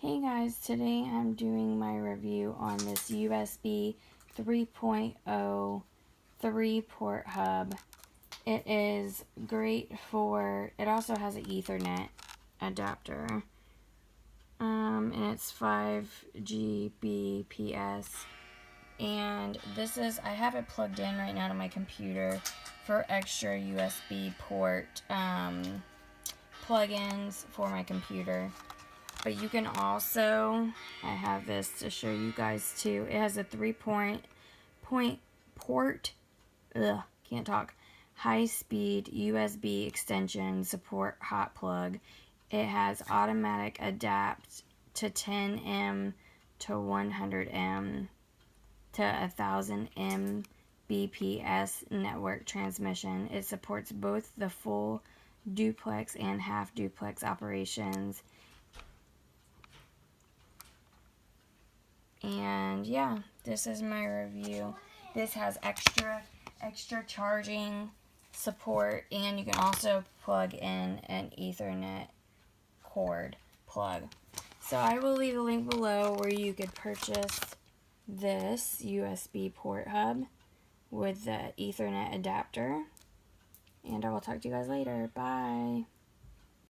Hey guys, today I'm doing my review on this USB 3.0 3-port hub. It is great for, it also has an Ethernet adapter, and it's 5 Gbps, and I have it plugged in right now to my computer for extra USB port plugins for my computer. But you can also, I have this to show you guys too. It has a 3-point port, high-speed USB extension support hot plug. It has automatic adapt to 10M to 100M to 1000 Mbps network transmission. It supports both the full duplex and half duplex operations. And yeah, this is my review. This has extra charging support, and you can also plug in an Ethernet cord plug. So I will leave a link below where you could purchase this USB port hub with the Ethernet adapter. And I will talk to you guys later. Bye.